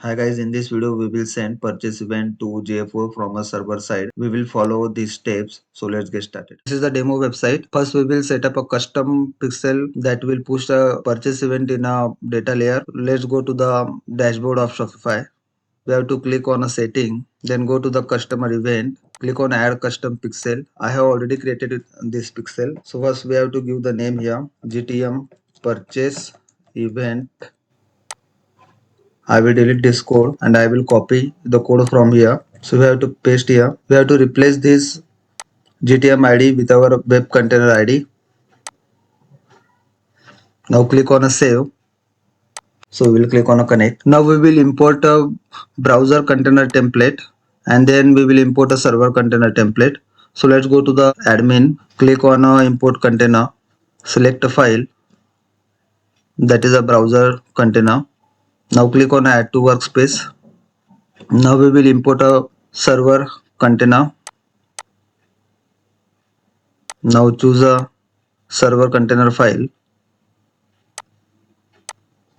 Hi guys, in this video we will send purchase event to GA4 from a server side. We will follow these steps. So let's get started. This is the demo website. First we will set up a custom pixel that will push the purchase event in a data layer. Let's go to the dashboard of Shopify. We have to click on a setting, then go to the customer event, click on add custom pixel. I have already created this pixel. So first we have to give the name here, GTM purchase event. I will delete this code and I will copy the code from here. So we have to paste here. We have to replace this GTM ID with our web container ID. Now click on a save. So we will click on a connect. Now we will import a browser container template and then we will import a server container template. So let's go to the admin, click on a import container, select a file that is a browser container. Now click on add to workspace. Now we will import a server container. Now choose a server container file.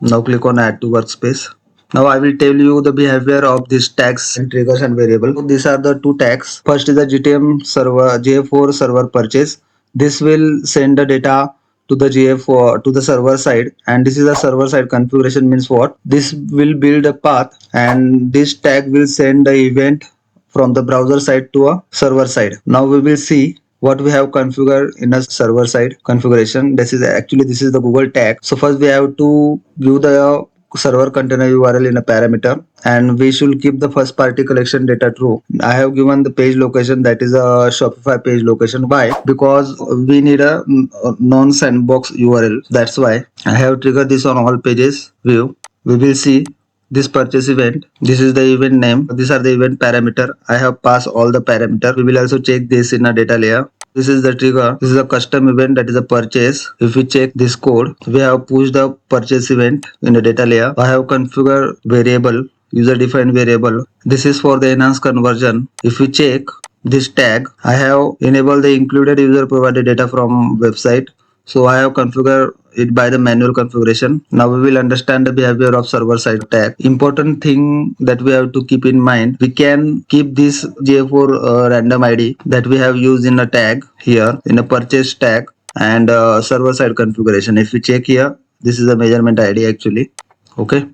Now click on add to workspace. Now I will tell you the behavior of these tags and triggers and variable. So these are the two tags. First is the GTM server GA4 server purchase. This will send the data to the GA4 to the server side, and this is a server side configuration. Means what? This will build a path and this tag will send the event from the browser side to a server side. Now we will see what we have configured in a server side configuration. This is the Google tag. So first we have to give the server container URL in a parameter, and we should keep the first party collection data true. I have given the page location, that is a Shopify page location. Why? Because we need a non-sandbox URL. That's why I have triggered this on all pages view. We will see this purchase event. This is the event name. These are the event parameter. I have passed all the parameter. We will also check this in a data layer. This is the trigger. This is a custom event, that is a purchase. If we check this code, we have pushed the purchase event in the data layer. I have configured variable, user defined variable. This is for the enhanced conversion. If we check this tag, I have enabled the included user provided data from website. So I have configured it by the manual configuration. Now we will understand the behavior of server side tag. Important thing that we have to keep in mind, we can keep this GA4 random ID that we have used in a tag here in a purchase tag and server side configuration. If we check here, this is the measurement ID actually. Okay.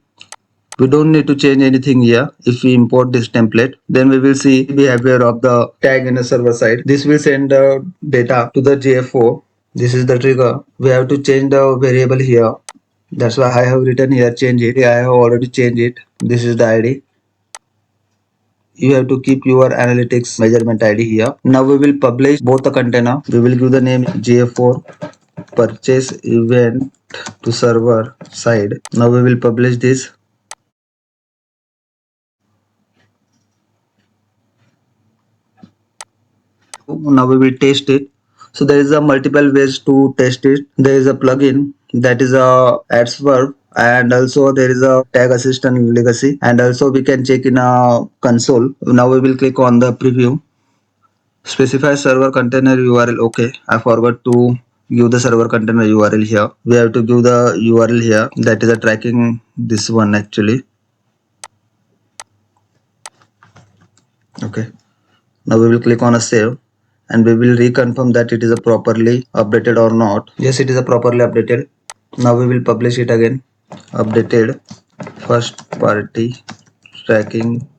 We don't need to change anything here. If we import this template, then we will see behavior of the tag in the server side. This will send the data to the GA4. This is the trigger. We have to change the variable here. That's why I have written here change it. I have already changed it. This is the ID. You have to keep your analytics measurement ID here. Now we will publish both the container. We will give the name GA4 purchase event to server side. Now we will publish this. Now we will test it. So there is a multiple ways to test it. There is a plugin, that is a adverb, and also there is a tag assistant legacy, and also we can check in a console. Now we will click on the preview. Specify server container URL. Okay, I forgot to give the server container URL here. We have to give the URL here, that is a tracking this one actually. Okay, now we will click on a save and we will reconfirm that it is a properly updated or not. Yes, it is a properly updated. Now we will publish it again. Updated first party tracking.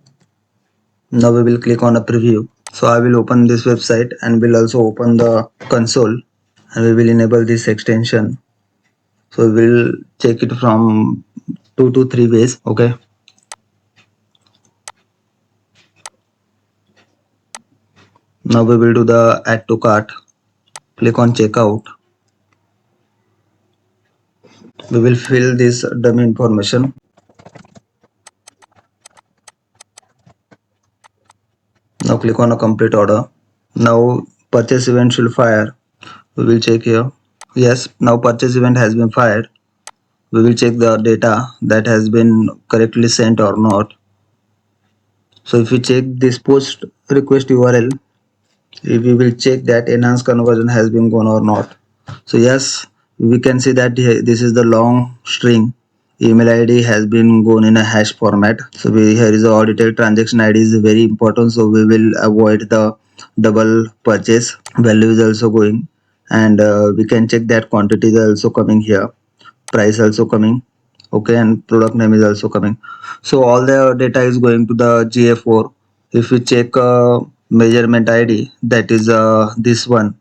Now we will click on a preview. So I will open this website and will also open the console and we will enable this extension. So we will check it from 2 to 3 ways. Okay. Now we will do the add to cart. Click on checkout. We will fill this dummy information. Now click on a complete order. Now purchase event should fire. We will check here. Yes, now purchase event has been fired. We will check the data that has been correctly sent or not. So if we check this post request URL, if we will check that enhanced conversion has been gone or not. So yes, we can see that this is the long string email ID has been gone in a hash format. So here is the audited transaction ID is very important, so we will avoid the double purchase. Value is also going, and we can check that quantity is also coming here, price also coming, okay, and product name is also coming. So all the data is going to the GA4. If we check measurement ID, that is this one,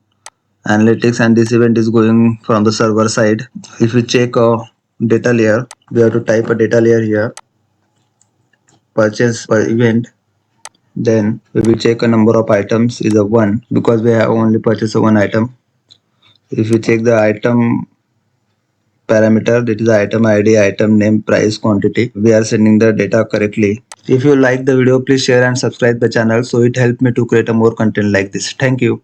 analytics, and this event is going from the server side. If we check data layer, we have to type a data layer here, purchase per event. Then we will check a number of items is a 1 because we have only purchased one item. If we check the item parameter, that is item ID, item name, price, quantity, we are sending the data correctly. If you like the video, please share and subscribe the channel, so it helps me to create a more content like this. Thank you.